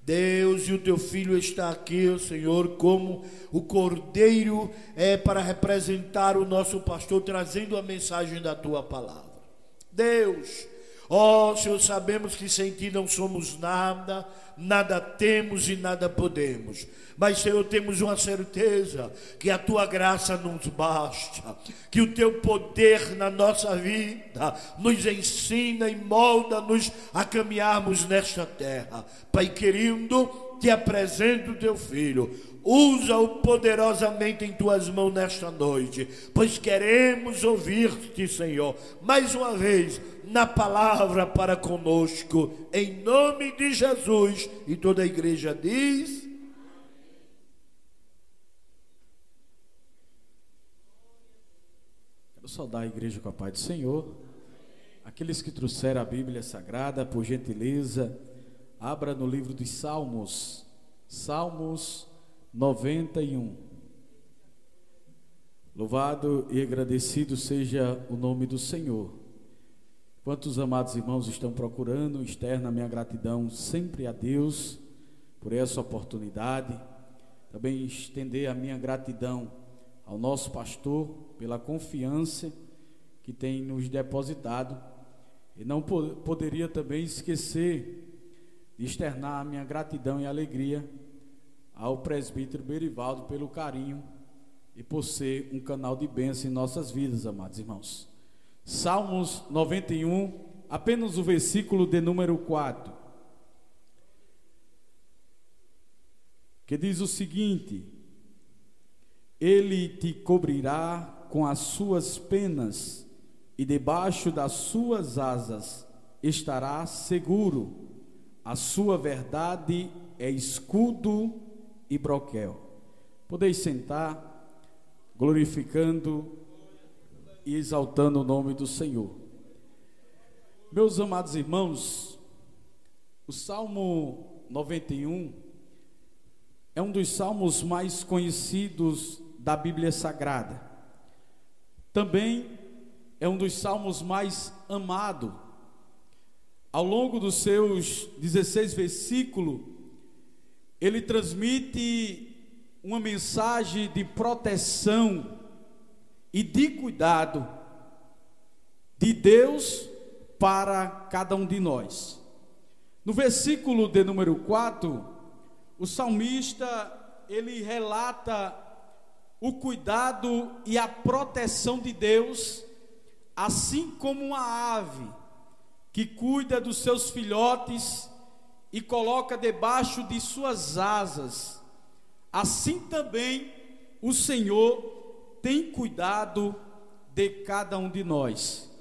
Deus, e o teu filho está aqui, Senhor, como o cordeiro para representar o nosso pastor, trazendo a mensagem da tua palavra. Deus, Senhor, sabemos que sem ti não somos nada, nada temos e nada podemos, mas, Senhor, temos uma certeza que a tua graça nos basta, que o teu poder na nossa vida nos ensina e molda-nos a caminharmos nesta terra. Pai querido, te apresento o teu filho, usa-o poderosamente em tuas mãos nesta noite, pois queremos ouvir-te, Senhor, mais uma vez, na palavra para conosco, em nome de Jesus. E toda a igreja diz: quero saudar a igreja com a paz do Senhor. Aqueles que trouxeram a Bíblia Sagrada, por gentileza, abra no livro dos Salmos, Salmos 91. Louvado e agradecido seja o nome do Senhor. Quantos amados irmãos estão procurando, externa a minha gratidão sempre a Deus por essa oportunidade. Também estender a minha gratidão ao nosso pastor pela confiança que tem nos depositado. E não poderia também esquecer de externar a minha gratidão e alegria ao presbítero Berivaldo pelo carinho e por ser um canal de bênção em nossas vidas, amados irmãos. Salmos 91, apenas o versículo de número 4, que diz o seguinte: Ele te cobrirá com as suas penas, e debaixo das suas asas estará seguro. A sua verdade é escudo e broquel. Podeis sentar, glorificando e exaltando o nome do Senhor. Meus amados irmãos, o Salmo 91 é um dos salmos mais conhecidos da Bíblia Sagrada. Também é um dos salmos mais amados. Ao longo dos seus 16 versículos, ele transmite uma mensagem de proteção e de cuidado de Deus para cada um de nós. No versículo de número 4, o salmista, ele relata o cuidado e a proteção de Deus, assim como uma ave que cuida dos seus filhotes e coloca debaixo de suas asas, assim também o Senhor tem cuidado de cada um de nós.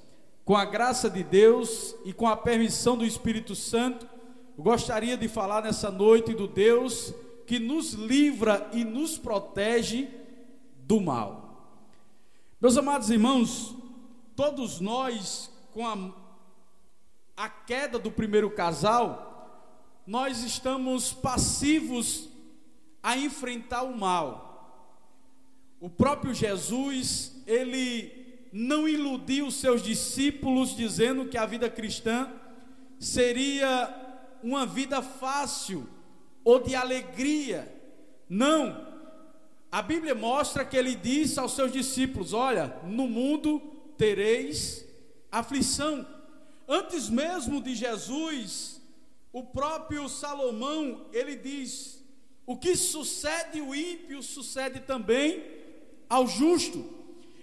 Com a graça de Deus e com a permissão do Espírito Santo, eu gostaria de falar nessa noite do Deus que nos livra e nos protege do mal. Meus amados irmãos, todos nós, com a queda do primeiro casal, nós estamos passivos a enfrentar o mal. O próprio Jesus, ele não iludiu os seus discípulos dizendo que a vida cristã seria uma vida fácil ou de alegria. Não, a Bíblia mostra que ele disse aos seus discípulos: olha, no mundo tereis aflição. Antes mesmo de Jesus, o próprio Salomão, ele diz: o que sucede o ímpio, sucede também ao justo.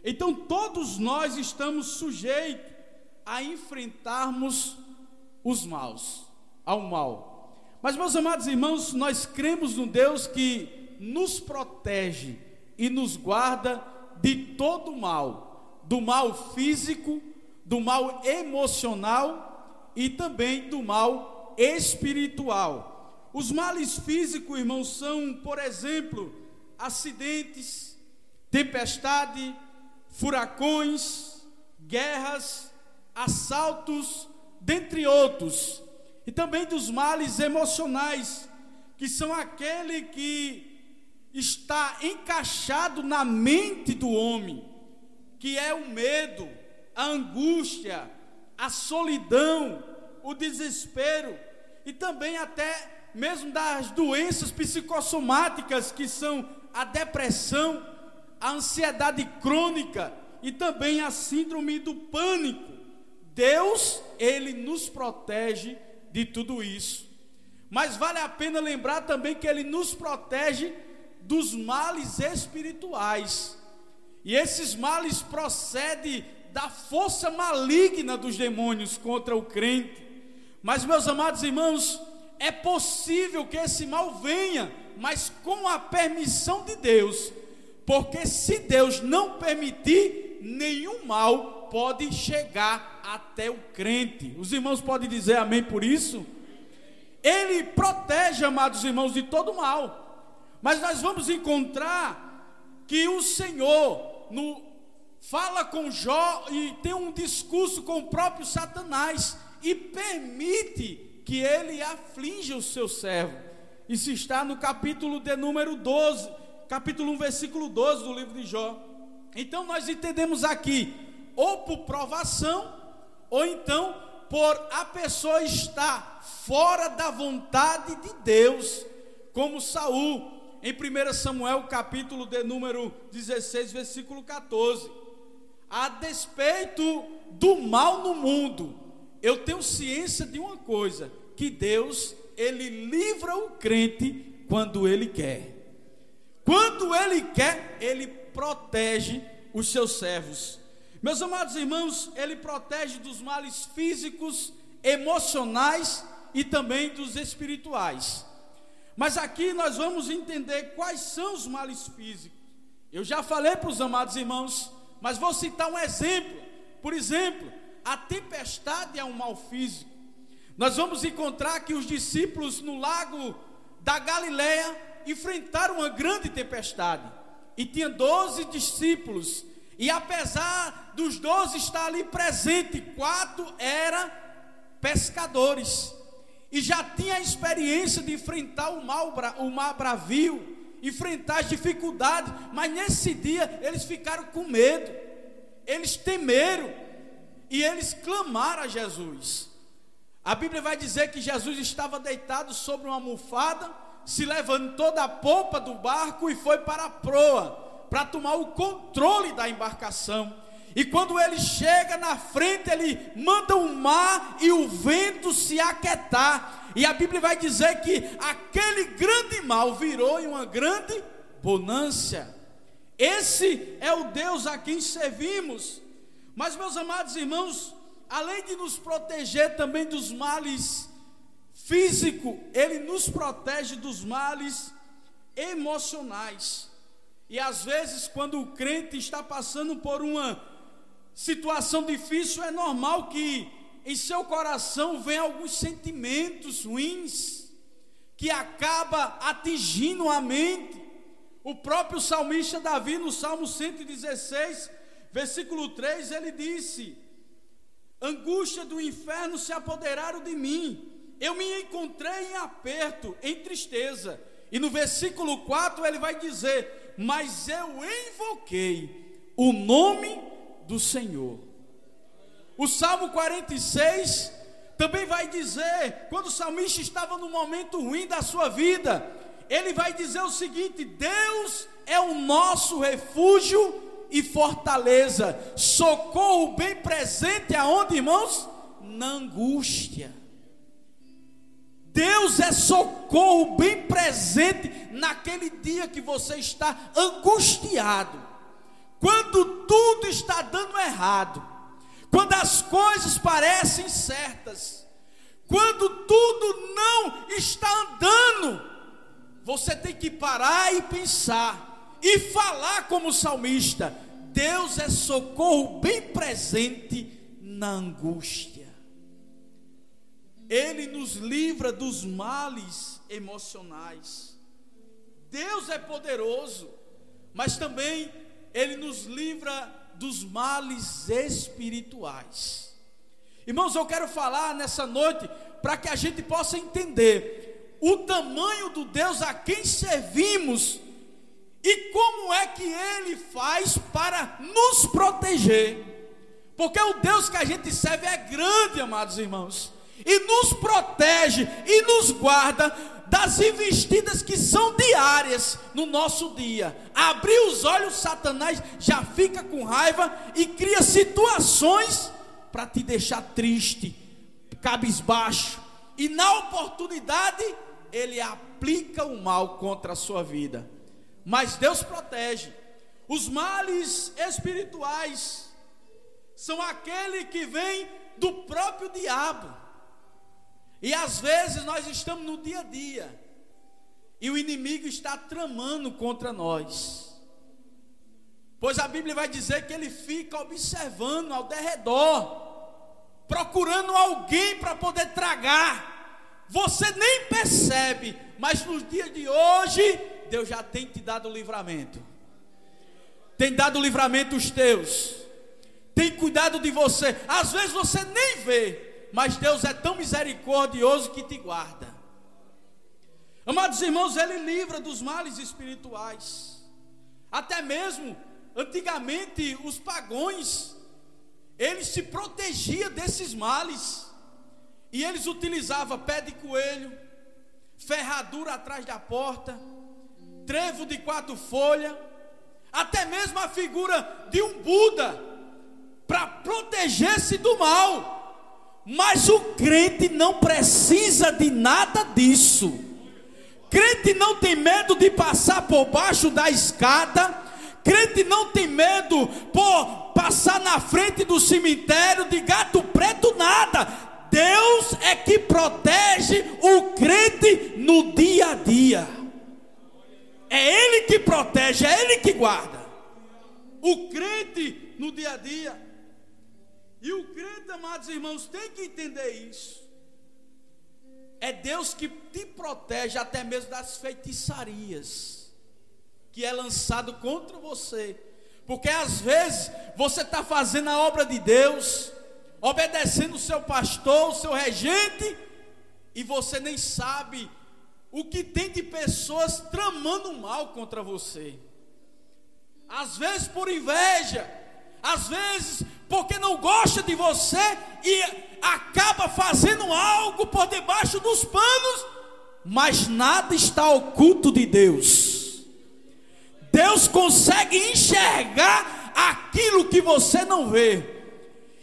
Então todos nós estamos sujeitos a enfrentarmos os maus, ao mal. Mas, meus amados irmãos, nós cremos no Deus que nos protege e nos guarda de todo o mal, do mal físico, do mal emocional e também do mal espiritual. Os males físicos, irmãos, são, por exemplo, acidentes, tempestade, furacões, guerras, assaltos, dentre outros. E também dos males emocionais, que são aquele que está encaixado na mente do homem, que é o medo, a angústia, a solidão, o desespero, e também até mesmo das doenças psicossomáticas, que são a depressão, a ansiedade crônica e também a síndrome do pânico. Deus, Ele nos protege de tudo isso. Mas vale a pena lembrar também que Ele nos protege dos males espirituais. E esses males procedem da força maligna dos demônios contra o crente. Mas, meus amados irmãos, é possível que esse mal venha, mas com a permissão de Deus. Porque se Deus não permitir, nenhum mal pode chegar até o crente. Os irmãos podem dizer amém por isso? Ele protege, amados irmãos, de todo mal. Mas nós vamos encontrar que o Senhor fala com Jó e tem um discurso com o próprio Satanás e permite que ele aflinja o seu servo. Isso está no capítulo de número 12, capítulo 1, versículo 12 do livro de Jó. Então nós entendemos aqui, ou por provação, ou então por a pessoa estar fora da vontade de Deus, como Saul, em 1 Samuel, capítulo de número 16, versículo 14. A despeito do mal no mundo, eu tenho ciência de uma coisa, que Deus, Ele livra o crente quando Ele quer. Quando Ele quer, Ele protege os seus servos. Meus amados irmãos, Ele protege dos males físicos, emocionais e também dos espirituais. Mas aqui nós vamos entender quais são os males físicos. Eu já falei para os amados irmãos, mas vou citar um exemplo. Por exemplo, a tempestade é um mal físico. Nós vamos encontrar que os discípulos no lago da Galileia enfrentaram uma grande tempestade. E tinha 12 discípulos. E apesar dos 12 estar ali presentes, 4 eram pescadores. E já tinha a experiência de enfrentar o mar bravio, enfrentar as dificuldades. Mas nesse dia eles ficaram com medo. Eles temeram. E eles clamaram a Jesus. A Bíblia vai dizer que Jesus estava deitado sobre uma almofada, se levantou da polpa do barco e foi para a proa, para tomar o controle da embarcação. E quando ele chega na frente, ele manda o mar e o vento se aquietar. E a Bíblia vai dizer que aquele grande mal virou em uma grande bonança. Esse é o Deus a quem servimos. Mas, meus amados irmãos, além de nos proteger também dos males físicos, Ele nos protege dos males emocionais. E às vezes, quando o crente está passando por uma situação difícil, é normal que em seu coração venham alguns sentimentos ruins, que acaba atingindo a mente. O próprio salmista Davi, no Salmo 116, versículo 3, ele disse: angústia do inferno se apoderaram de mim, eu me encontrei em aperto, em tristeza. E no versículo 4 ele vai dizer: mas eu invoquei o nome do Senhor. O Salmo 46 também vai dizer, quando o salmista estava no momento ruim da sua vida, ele vai dizer o seguinte: Deus é o nosso refúgio e fortaleza, socorro bem presente aonde, irmãos? Na angústia. Deus é socorro bem presente naquele dia que você está angustiado, quando tudo está dando errado, quando as coisas parecem certas, quando tudo não está andando. Você tem que parar e pensar e falar como salmista: Deus é socorro bem presente na angústia. Ele nos livra dos males emocionais. Deus é poderoso, mas também Ele nos livra dos males espirituais. Irmãos, eu quero falar nessa noite para que a gente possa entender o tamanho do Deus a quem servimos e como é que Ele faz para nos proteger. Porque o Deus que a gente serve é grande, amados irmãos, e nos protege e nos guarda das investidas que são diárias no nosso dia. Abrir os olhos, Satanás já fica com raiva e cria situações para te deixar triste, cabisbaixo, e na oportunidade ele aplica o mal contra a sua vida. Mas Deus protege. Os males espirituais são aquele que vem do próprio diabo. E às vezes nós estamos no dia a dia e o inimigo está tramando contra nós. Pois a Bíblia vai dizer que ele fica observando ao derredor, procurando alguém para poder tragar. Você nem percebe, mas nos dias de hoje Deus já tem te dado livramento. Tem dado livramento aos teus. Tem cuidado de você. Às vezes você nem vê, mas Deus é tão misericordioso que te guarda. Amados irmãos, Ele livra dos males espirituais. Até mesmo, antigamente, os pagãos, eles se protegiam desses males. E eles utilizavam pé de coelho, ferradura atrás da porta, trevo de 4 folhas, até mesmo a figura de um Buda, para proteger-se do mal. Mas o crente não precisa de nada disso. Crente não tem medo de passar por baixo da escada. Crente não tem medo por passar na frente do cemitério de gato preto, nada. Deus é que protege o crente no dia a dia. É Ele que protege, é Ele que guarda o crente no dia a dia. E o crente, amados irmãos, tem que entender isso. É Deus que te protege até mesmo das feitiçarias que é lançado contra você. Porque às vezes você está fazendo a obra de Deus, obedecendo o seu pastor, o seu regente, e você nem sabe o que tem de pessoas tramando mal contra você. Às vezes por inveja, às vezes porque não gosta de você e acaba fazendo algo por debaixo dos panos, mas nada está oculto de Deus. Deus consegue enxergar aquilo que você não vê,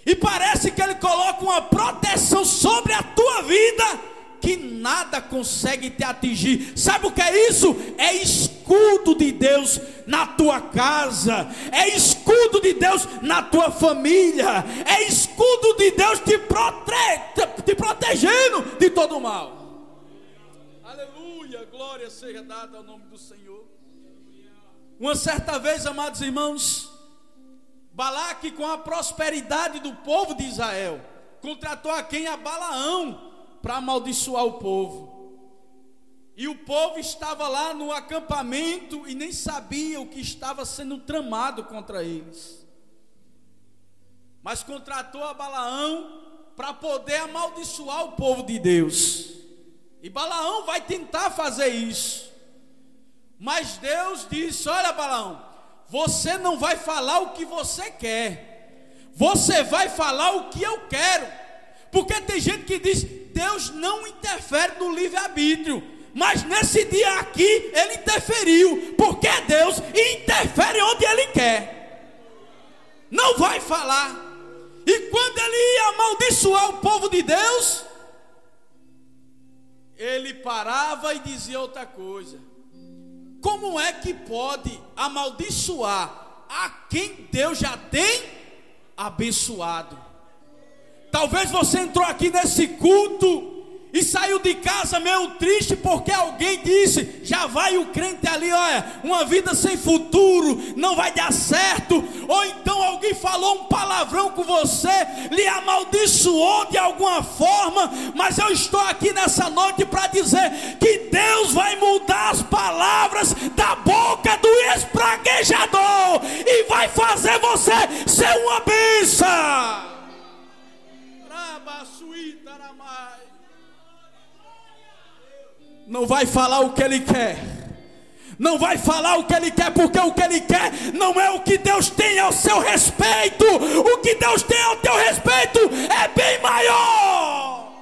e parece que Ele coloca uma proteção sobre a tua vida, que nada consegue te atingir. Sabe o que é isso? É escudo de Deus na tua casa, é escudo de Deus na tua família, é escudo de Deus te protegendo de todo o mal. Aleluia, glória seja dada ao nome do Senhor. Uma certa vez, amados irmãos, Balaque, com a prosperidade do povo de Israel, contratou a quem? A Balaão, para amaldiçoar o povo. E o povo estava lá no acampamento e nem sabia o que estava sendo tramado contra eles. Mas contratou a Balaão para poder amaldiçoar o povo de Deus. E Balaão vai tentar fazer isso. Mas Deus disse: olha, Balaão, você não vai falar o que você quer, você vai falar o que eu quero. Porque tem gente que diz: Deus não interfere no livre-arbítrio. Mas nesse dia aqui Ele interferiu, porque Deus interfere onde Ele quer. Não vai falar. E quando Ele ia amaldiçoar o povo de Deus, Ele parava e dizia outra coisa. Como é que pode amaldiçoar a quem Deus já tem abençoado? Talvez você entrou aqui nesse culto e saiu de casa meio triste porque alguém disse: já vai o crente ali, olha, uma vida sem futuro, não vai dar certo. Ou então alguém falou um palavrão com você, lhe amaldiçoou de alguma forma. Mas eu estou aqui nessa noite para dizer que Deus vai mudar as palavras da boca do espraguejador e vai fazer você ser uma bênção. Não vai falar o que ele quer, não vai falar o que ele quer, porque o que ele quer não é o que Deus tem ao seu respeito. O que Deus tem ao teu respeito é bem maior.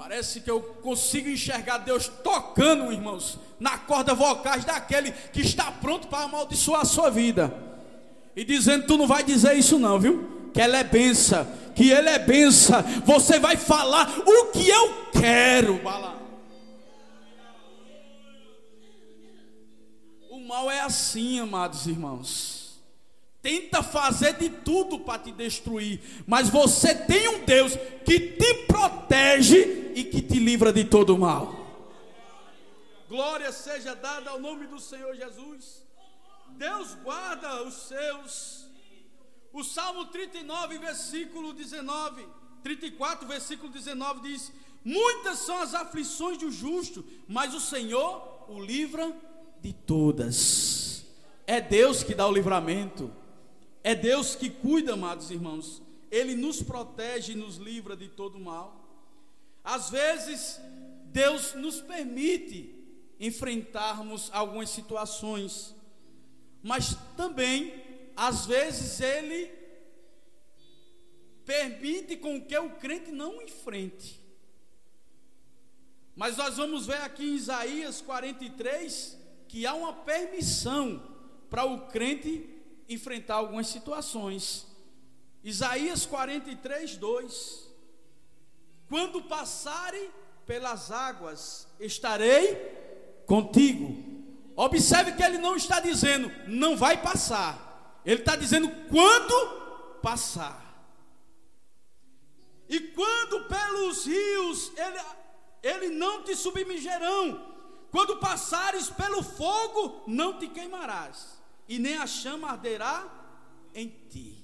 Parece que eu consigo enxergar Deus tocando, irmãos, na corda vocais daquele que está pronto para amaldiçoar a sua vida. E dizendo: tu não vai dizer isso não, viu? Que ela é benção, que ele é benção. Você vai falar o que eu quero. O mal é assim, amados irmãos. Tenta fazer de tudo para te destruir, mas você tem um Deus que te protege e que te livra de todo o mal. Glória seja dada ao nome do Senhor Jesus. Deus guarda os seus. O Salmo 39, versículo 19, 34, versículo 19 diz: muitas são as aflições do justo, mas o Senhor o livra de todas. É Deus que dá o livramento. É Deus que cuida, amados irmãos. Ele nos protege e nos livra de todo mal. Às vezes, Deus nos permite enfrentarmos algumas situações, mas também, às vezes, Ele permite com que o crente não enfrente. Mas nós vamos ver aqui em Isaías 43 que há uma permissão para o crente enfrentar algumas situações. Isaías 43, 2: quando passare pelas águas, estarei contigo. Observe que ele não está dizendo não vai passar, ele está dizendo quando passar. E quando pelos rios, ele não te submergerão. Quando passares pelo fogo, não te queimarás, e nem a chama arderá em ti.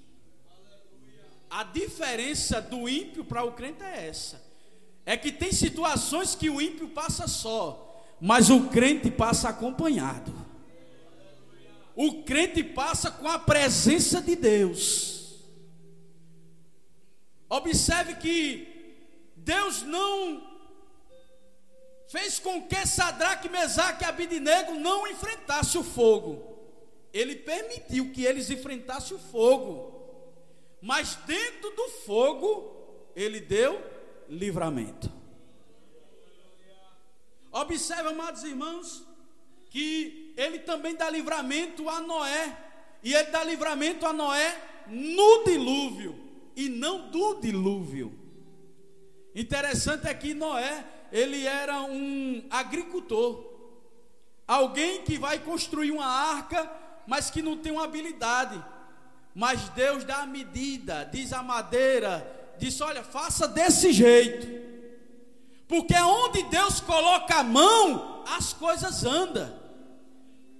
A diferença do ímpio para o crente é essa: é que tem situações que o ímpio passa só, mas o crente passa acompanhado. O crente passa com a presença de Deus. Observe que Deus não fez com que Sadraque, Mesaque e Abidnego não enfrentassem o fogo. Ele permitiu que eles enfrentassem o fogo, mas dentro do fogo ele deu livramento. Observe, amados irmãos, que ele também dá livramento a Noé, e ele dá livramento a Noé no dilúvio e não do dilúvio. Interessante é que Noé, ele era um agricultor, alguém que vai construir uma arca, mas que não tem uma habilidade. Mas Deus dá a medida, diz a madeira, diz: olha, faça desse jeito, porque onde Deus coloca a mão, as coisas andam.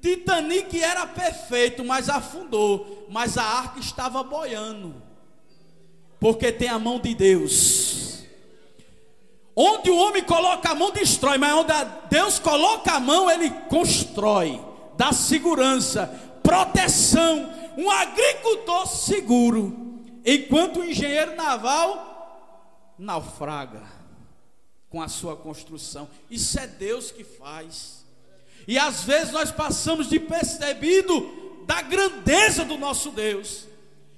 Titanic era perfeito, mas afundou, mas a arca estava boiando, porque tem a mão de Deus. Onde o homem coloca a mão, destrói, mas onde Deus coloca a mão, ele constrói, dá segurança, proteção. Um agricultor seguro, enquanto o engenheiro naval naufraga com a sua construção. Isso é Deus que faz. E às vezes nós passamos despercebido da grandeza do nosso Deus,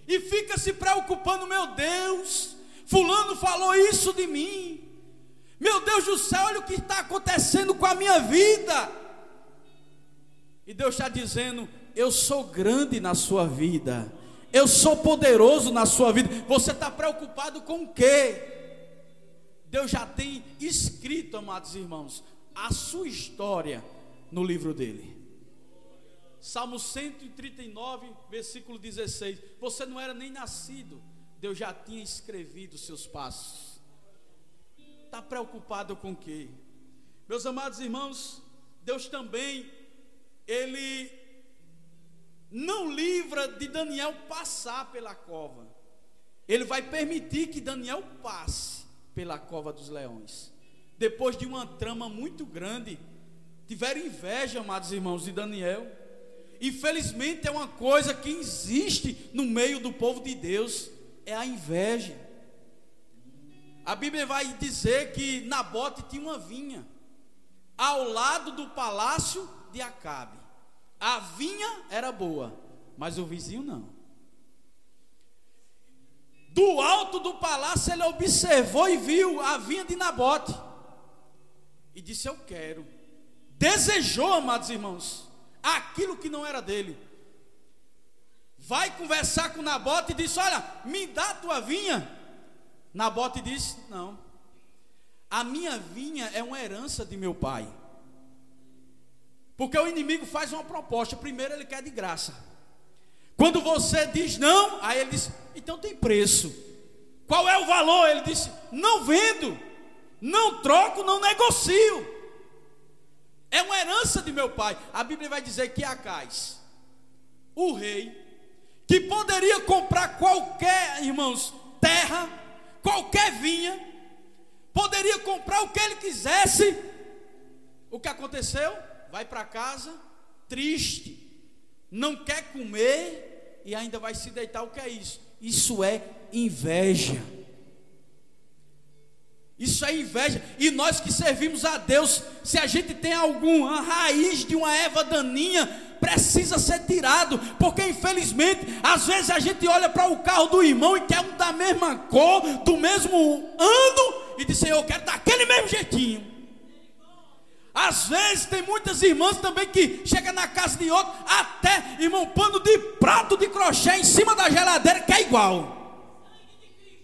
e fica se preocupando: meu Deus, fulano falou isso de mim, meu Deus do céu, olha o que está acontecendo com a minha vida. E Deus está dizendo: eu sou grande na sua vida, eu sou poderoso na sua vida. Você está preocupado com o quê? Deus já tem escrito, amados irmãos, a sua história no livro dele. Salmo 139, versículo 16: você não era nem nascido, Deus já tinha escrevido os seus passos. Está preocupado com o quê? Meus amados irmãos, Deus também, Ele não livra de Daniel passar pela cova. Ele vai permitir que Daniel passe pela cova dos leões. Depois de uma trama muito grande, tiveram inveja, amados irmãos, de Daniel. Infelizmente é uma coisa que existe no meio do povo de Deus, é a inveja. A Bíblia vai dizer que Nabote tinha uma vinha ao lado do palácio de Acabe. A vinha era boa, mas o vizinho não. Do alto do palácio ele observou e viu a vinha de Nabote, e disse: eu quero. Desejou, amados irmãos, aquilo que não era dele. Vai conversar com Nabote e disse: olha, me dá a tua vinha. Nabote disse: não, a minha vinha é uma herança de meu pai. Porque o inimigo faz uma proposta. Primeiro ele quer de graça. Quando você diz não, aí ele diz: então tem preço. Qual é o valor? Ele disse: não vendo, não troco, não negocio. É uma herança de meu pai. A Bíblia vai dizer que Acais, o rei, que poderia comprar qualquer, irmãos, terra, qualquer vinha, poderia comprar o que ele quisesse. O que aconteceu? Vai para casa triste, não quer comer e ainda vai se deitar. O que é isso? Isso é inveja. Isso é inveja. E nós que servimos a Deus, se a gente tem alguma raiz de uma erva daninha, precisa ser tirado, porque infelizmente às vezes a gente olha para o carro do irmão e quer um da mesma cor, do mesmo ano, e diz: eu quero daquele mesmo jeitinho. Às vezes tem muitas irmãs também que chega na casa de outro, até, irmão, pano de prato de crochê em cima da geladeira que é igual.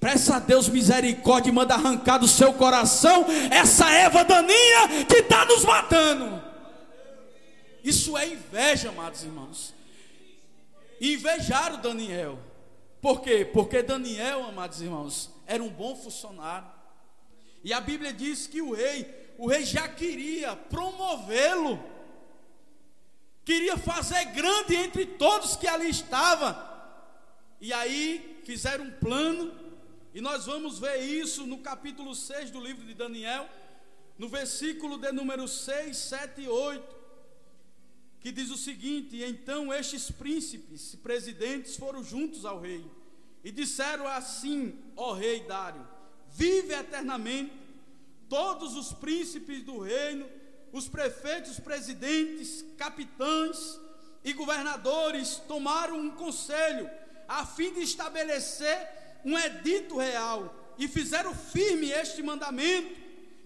Peça a Deus misericórdia e manda arrancar do seu coração essa erva daninha que está nos matando. Isso é inveja, amados irmãos. Invejaram Daniel. Por quê? Porque Daniel, amados irmãos, era um bom funcionário. E a Bíblia diz que o rei já queria promovê-lo, queria fazer grande entre todos que ali estavam. E aí fizeram um plano, e nós vamos ver isso no capítulo 6 do livro de Daniel, no versículo de número 6, 7 e 8, que diz o seguinte: então estes príncipes e presidentes foram juntos ao rei, e disseram assim: ó rei Dário, vive eternamente. Todos os príncipes do reino, os prefeitos, presidentes, capitães e governadores tomaram um conselho a fim de estabelecer um edito real, e fizeram firme este mandamento: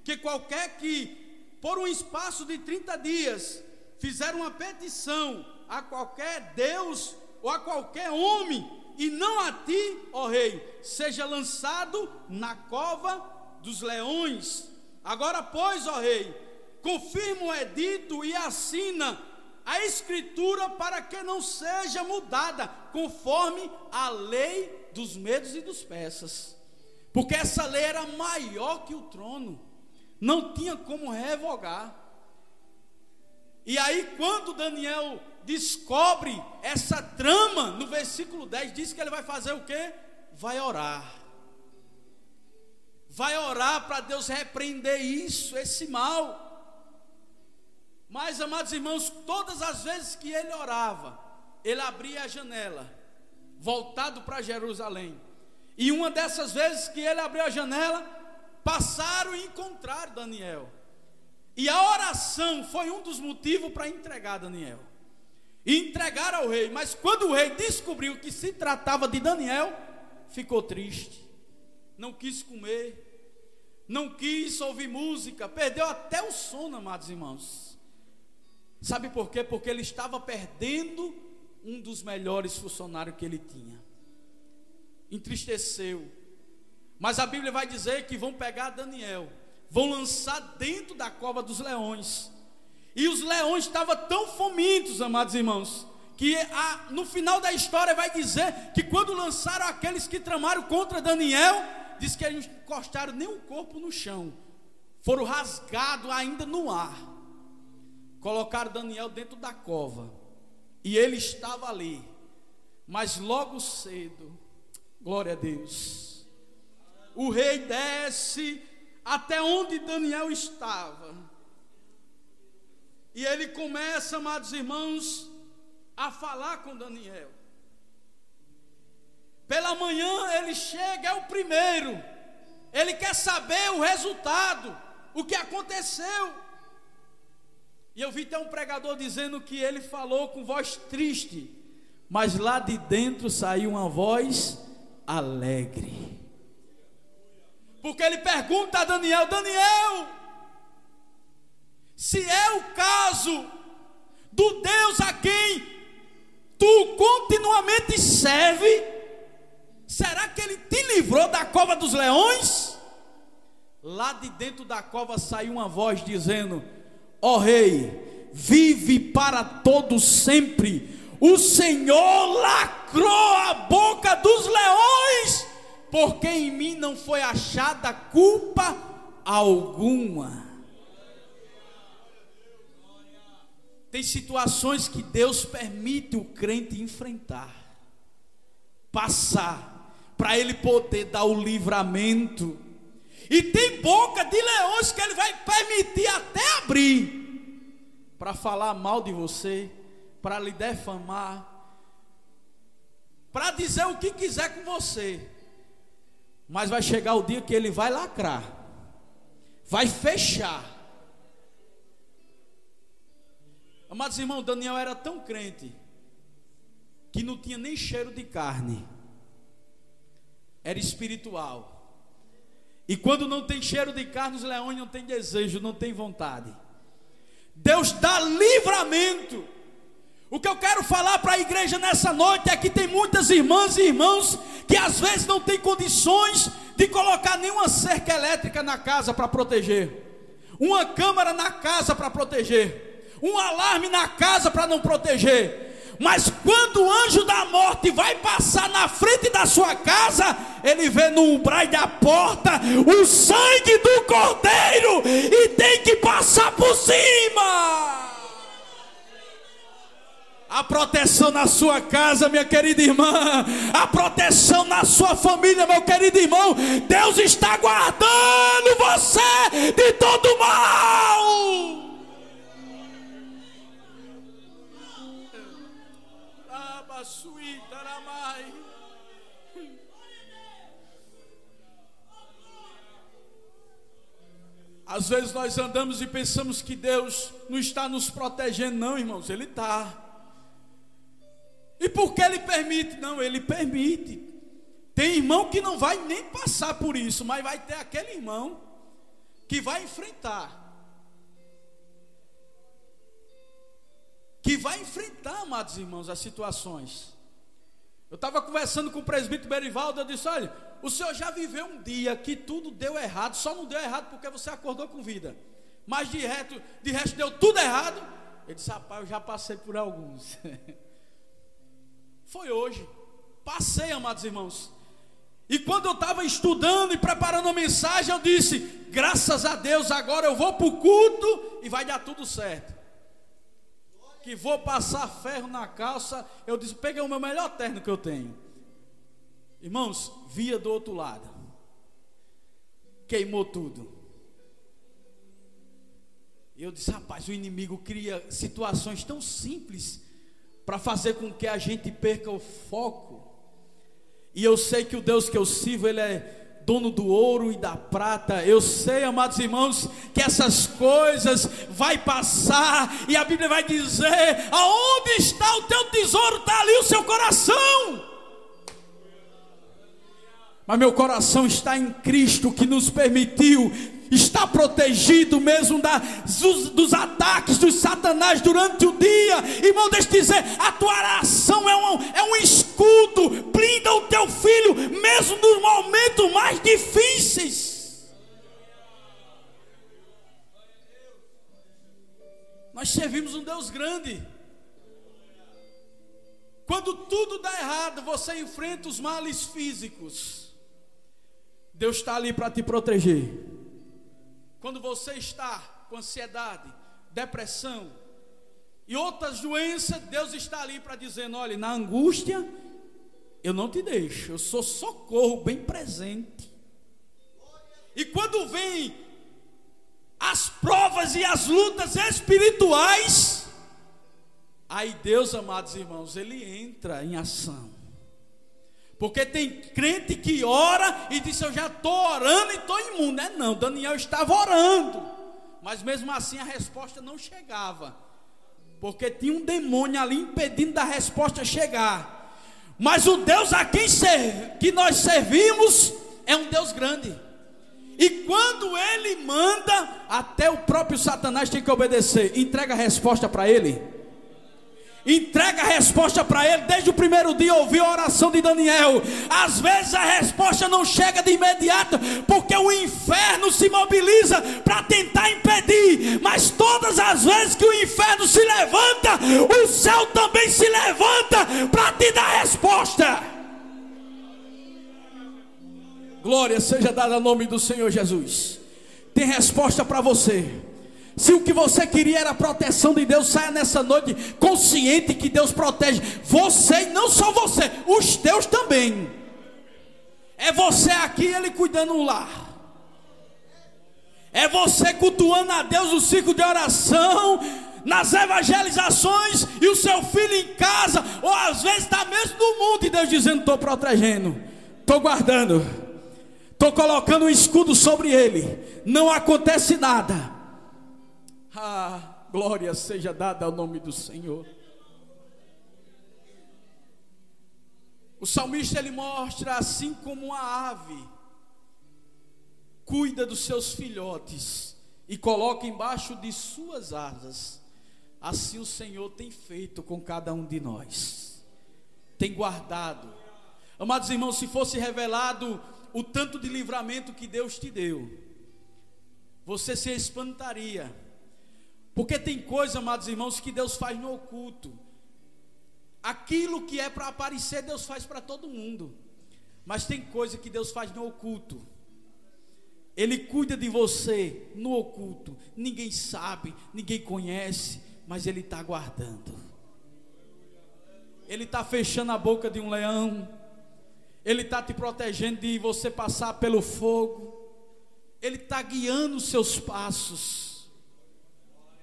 que qualquer que por um espaço de 30 dias fizer uma petição a qualquer Deus ou a qualquer homem, e não a ti, ó rei, seja lançado na cova dos leões. Agora, pois, ó rei, confirma o edito e assina a escritura para que não seja mudada, conforme a lei dos medos e dos persas. Porque essa lei era maior que o trono, não tinha como revogar. E aí, quando Daniel descobre essa trama, no versículo 10, diz que ele vai fazer o quê? Vai orar. Vai orar para Deus repreender isso, esse mal. Mas, amados irmãos, todas as vezes que ele orava, ele abria a janela, voltado para Jerusalém. E uma dessas vezes que ele abriu a janela, passaram e encontraram Daniel. E a oração foi um dos motivos para entregar Daniel. E entregaram ao rei. Mas quando o rei descobriu que se tratava de Daniel, ficou triste. Não quis comer, não quis ouvir música, perdeu até o sono, amados irmãos. Sabe por quê? Porque ele estava perdendo um dos melhores funcionários que ele tinha. Entristeceu. Mas a Bíblia vai dizer que vão pegar Daniel, vão lançar dentro da cova dos leões. E os leões estavam tão famintos, amados irmãos, que no final da história vai dizer que quando lançaram aqueles que tramaram contra Daniel, diz que eles não encostaram nem o corpo no chão, foram rasgados ainda no ar. Colocaram Daniel dentro da cova, e ele estava ali. Mas logo cedo, glória a Deus, o rei desce até onde Daniel estava, e ele começa, amados irmãos, a falar com Daniel. Pela manhã ele chega, é o primeiro, ele quer saber o resultado, o que aconteceu. E eu vi até um pregador dizendo que ele falou com voz triste, mas lá de dentro saiu uma voz alegre. Porque ele pergunta a Daniel: Daniel, Se é o caso do Deus a quem tu continuamente serve, será que Ele te livrou da cova dos leões? Lá de dentro da cova saiu uma voz dizendo: ó rei, vive para todo sempre. O Senhor lacrou a boca dos leões, porque em mim não foi achada culpa alguma. Tem situações que Deus permite o crente enfrentar, passar, para ele poder dar o livramento. E tem boca de leões que Ele vai permitir até abrir, para falar mal de você, para lhe defamar, para dizer o que quiser com você. Mas vai chegar o dia que Ele vai lacrar, vai fechar. Amados irmãos, Daniel era tão crente que não tinha nem cheiro de carne, era espiritual. E quando não tem cheiro de carne, os leões não têm desejo, não têm vontade. Deus dá livramento. O que eu quero falar para a igreja nessa noite é que tem muitas irmãs e irmãos que às vezes não têm condições de colocar nenhuma cerca elétrica na casa para proteger, uma câmara na casa para proteger, um alarme na casa para não proteger. Mas quando o anjo da morte vai passar na frente da sua casa, ele vê no umbral da porta o sangue do cordeiro e tem que passar por cima. A proteção na sua casa, minha querida irmã, a proteção na sua família, meu querido irmão. Deus está guardando você de todo mal. Às vezes nós andamos e pensamos que Deus não está nos protegendo. Não, irmãos, Ele está. E por que Ele permite? Não, Ele permite. Tem irmão que não vai nem passar por isso, mas vai ter aquele irmão que vai enfrentar. Que vai enfrentar, amados irmãos, as situações. Eu estava conversando com o presbítero Berivaldo, eu disse: olha, o senhor já viveu um dia que tudo deu errado, só não deu errado porque você acordou com vida, mas de resto deu tudo errado. Ele disse: rapaz, eu já passei por alguns. Foi hoje, passei, amados irmãos. E quando eu estava estudando e preparando a mensagem, eu disse: graças a Deus, agora eu vou para o culto e vai dar tudo certo. Que vou passar ferro na calça. Eu disse: peguei o meu melhor terno que eu tenho. Irmãos, via do outro lado, queimou tudo. E eu disse: rapaz, o inimigo cria situações tão simples para fazer com que a gente perca o foco. E eu sei que o Deus que eu sirvo, Ele é dono do ouro e da prata. Eu sei, amados irmãos, que essas coisas vai passar, e a Bíblia vai dizer: aonde está o teu tesouro, está ali o seu coração. Mas meu coração está em Cristo, que nos permitiu estar protegido mesmo dos ataques dos satanás durante o dia. Irmão, deixa eu dizer, a tua oração é um escudo, blinda o teu filho mesmo nos momentos mais difíceis. Nós servimos um Deus grande. Quando tudo dá errado, você enfrenta os males físicos, Deus está ali para te proteger. Quando você está com ansiedade, depressão e outras doenças, Deus está ali para dizer: olha, na angústia eu não te deixo, eu sou socorro bem presente. E quando vem as provas e as lutas espirituais, aí Deus, amados irmãos, Ele entra em ação. Porque tem crente que ora e diz: eu já estou orando e estou imundo. Não, Daniel estava orando, mas mesmo assim a resposta não chegava, porque tinha um demônio ali impedindo da resposta chegar. Mas o Deus a quem que nós servimos é um Deus grande. E quando ele manda, até o próprio Satanás tem que obedecer. Entrega a resposta para ele. Entrega a resposta para ele. Desde o primeiro dia ouviu a oração de Daniel. Às vezes a resposta não chega de imediato, porque o inferno se mobiliza para tentar impedir. Mas todas as vezes que o inferno se levanta, o céu também se levanta para te dar resposta. Glória seja dada ao nome do Senhor Jesus. Tem resposta para você. Se o que você queria era a proteção de Deus, saia nessa noite consciente que Deus protege você, e não só você, os teus também. É você aqui, Ele cuidando do lar. É você cultuando a Deus no ciclo de oração, nas evangelizações, e o seu filho em casa, ou às vezes está mesmo no mundo, e Deus dizendo: estou protegendo, estou guardando, estou colocando um escudo sobre ele, não acontece nada. Ah, glória seja dada ao nome do Senhor. O salmista, ele mostra assim como uma ave cuida dos seus filhotes e coloca embaixo de suas asas, assim o Senhor tem feito com cada um de nós, tem guardado. Amados irmãos, se fosse revelado o tanto de livramento que Deus te deu, você se espantaria. Porque tem coisa, amados irmãos, que Deus faz no oculto. Aquilo que é para aparecer, Deus faz para todo mundo. Mas tem coisa que Deus faz no oculto. Ele cuida de você no oculto. Ninguém sabe, ninguém conhece, mas Ele está guardando. Ele está fechando a boca de um leão. Ele está te protegendo de você passar pelo fogo. Ele está guiando os seus passos.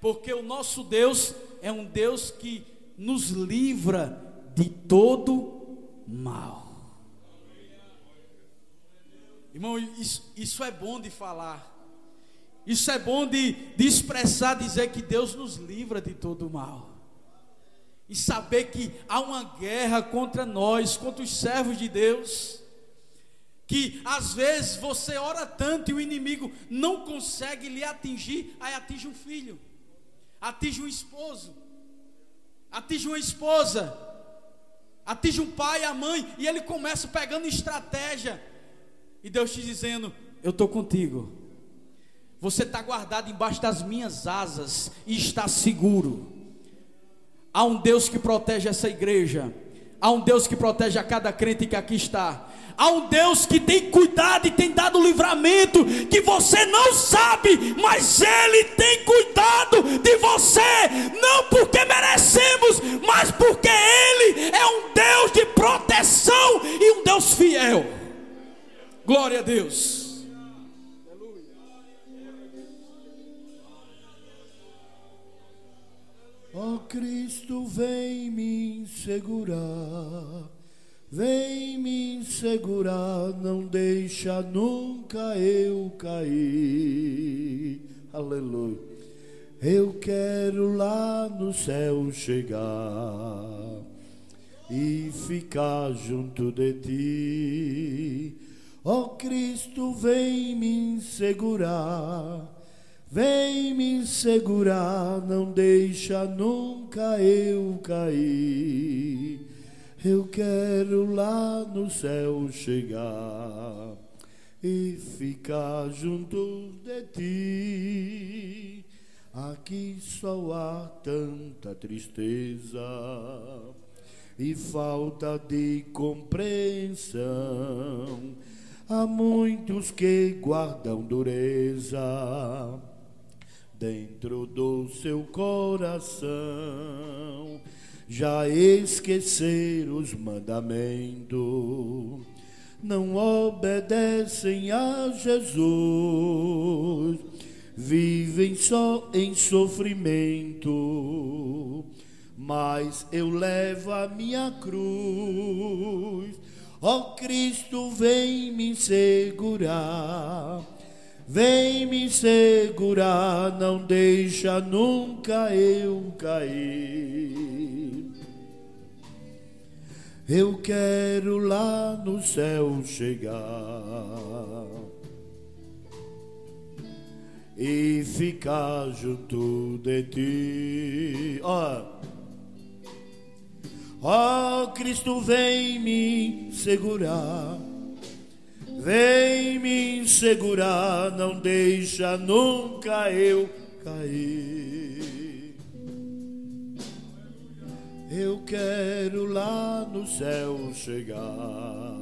Porque o nosso Deus é um Deus que nos livra de todo mal. Irmão, isso é bom de falar. Isso é bom de expressar, dizer que Deus nos livra de todo mal. E saber que há uma guerra contra nós, contra os servos de Deus. Que às vezes você ora tanto e o inimigo não consegue lhe atingir, aí atinge um filho. Atinge um esposo, atinge uma esposa, atinge um pai, a mãe, e ele começa pegando estratégia, e Deus te dizendo: eu estou contigo, você está guardado embaixo das minhas asas, e está seguro. Há um Deus que protege essa igreja, há um Deus que protege a cada crente que aqui está. Há um Deus que tem cuidado e tem dado livramento que você não sabe, mas Ele tem cuidado de você, não porque merecemos, mas porque Ele é um Deus de proteção e um Deus fiel. Glória a Deus. Ó Cristo, vem me segurar. Vem me segurar, não deixa nunca eu cair. Aleluia. Eu quero lá no céu chegar e ficar junto de ti. Ó Cristo, vem me segurar. Vem me segurar, não deixa nunca eu cair. Eu quero lá no céu chegar e ficar junto de ti. Aqui só há tanta tristeza e falta de compreensão. Há muitos que guardam dureza dentro do seu coração. Já esqueceram os mandamentos, não obedecem a Jesus, vivem só em sofrimento. Mas eu levo a minha cruz. Ó Cristo, vem me segurar. Vem me segurar, não deixa nunca eu cair. Eu quero lá no céu chegar e ficar junto de ti. Ó Cristo, vem me segurar, vem me segurar, não deixa nunca eu cair. Eu quero lá no céu chegar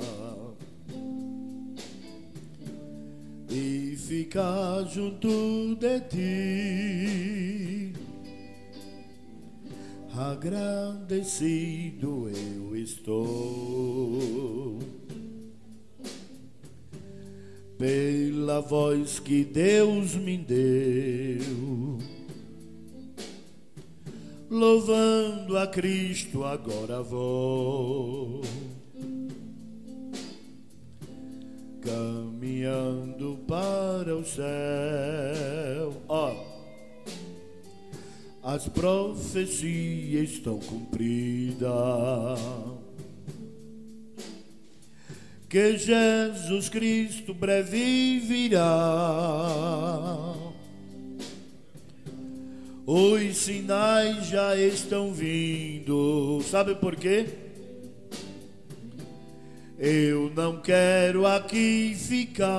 e ficar junto de ti. Agradecido eu estou pela voz que Deus me deu, louvando a Cristo agora vou, caminhando para o céu. As profecias estão cumpridas, que Jesus Cristo breve virá. Os sinais já estão vindo. Sabe por quê? Eu não quero aqui ficar.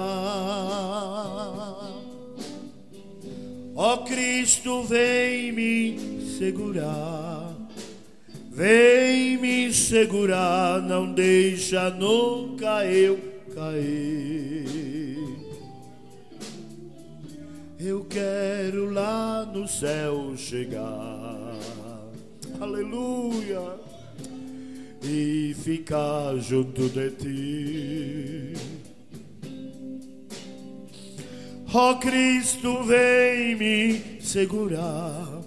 Ó Cristo, vem me segurar, vem me segurar, não deixa nunca eu cair. Eu quero lá no céu chegar, aleluia, e ficar junto de ti. Ó Cristo, vem me segurar,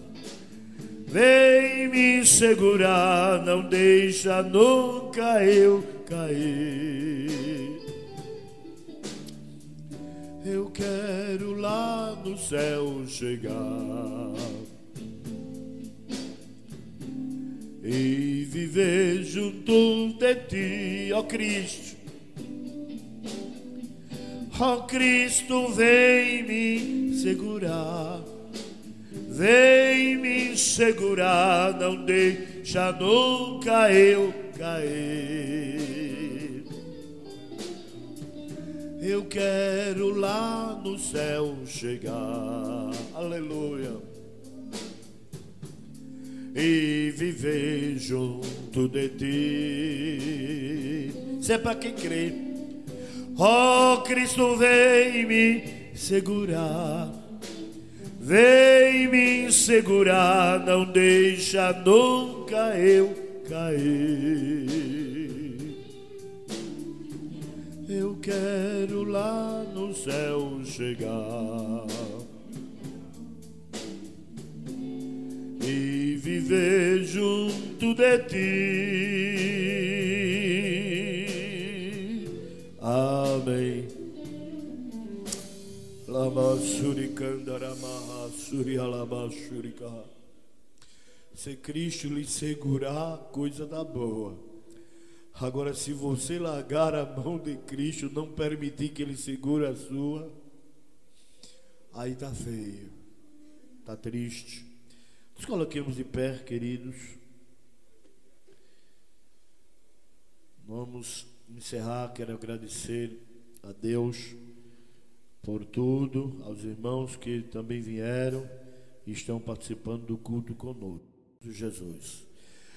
vem me segurar, não deixa nunca eu cair. Eu quero lá no céu chegar e viver junto de ti, ó Cristo. Ó Cristo, vem me segurar, vem me segurar, não deixa nunca eu cair. Eu quero lá no céu chegar, aleluia, e viver junto de ti. Isso é para quem crê. Ó Cristo, vem me segurar, vem me segurar, não deixa nunca eu cair. Eu quero lá no céu chegar e viver junto de ti. Amém. Se Cristo lhe segurar, coisa da boa. Agora, se você largar a mão de Cristo, não permitir que Ele segure a sua, aí tá feio, tá triste. Nos coloquemos de pé, queridos. Vamos encerrar. Quero agradecer a Deus por tudo, aos irmãos que também vieram e estão participando do culto conosco. Jesus,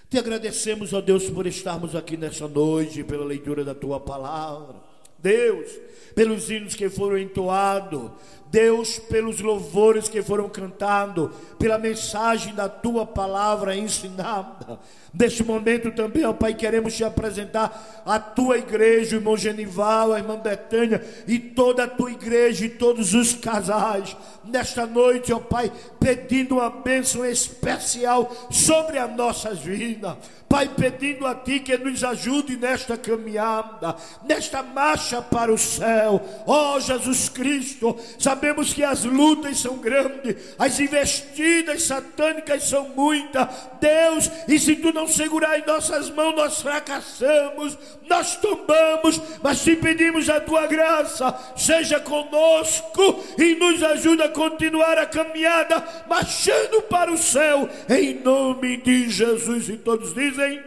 te agradecemos, ó Deus, por estarmos aqui nessa noite, pela leitura da tua palavra, Deus, pelos hinos que foram entoados, Deus, pelos louvores que foram cantados, pela mensagem da tua palavra ensinada. Neste momento também, ó Pai, queremos te apresentar a tua igreja, o irmão Genival, a irmã Betânia e toda a tua igreja e todos os casais. Nesta noite, ó Pai, pedindo uma bênção especial sobre as nossas vidas. Pai, pedindo a Ti que nos ajude nesta caminhada, nesta marcha para o céu. Ó Jesus Cristo, sabemos sabemos que as lutas são grandes, as investidas satânicas são muitas, Deus, e se tu não segurar em nossas mãos, nós fracassamos, nós tombamos, mas te pedimos a tua graça, seja conosco e nos ajuda a continuar a caminhada, marchando para o céu, em nome de Jesus. E todos dizem: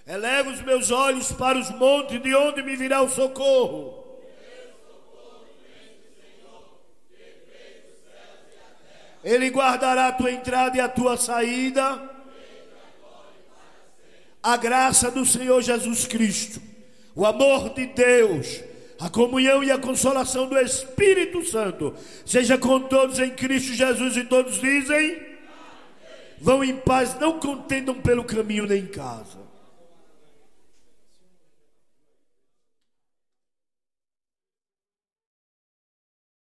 eleva os meus olhos para os montes, de onde me virá o socorro? Ele guardará a tua entrada e a tua saída. A graça do Senhor Jesus Cristo, o amor de Deus, a comunhão e a consolação do Espírito Santo seja com todos em Cristo Jesus. E todos dizem: vão em paz, não contendam pelo caminho nem em casa.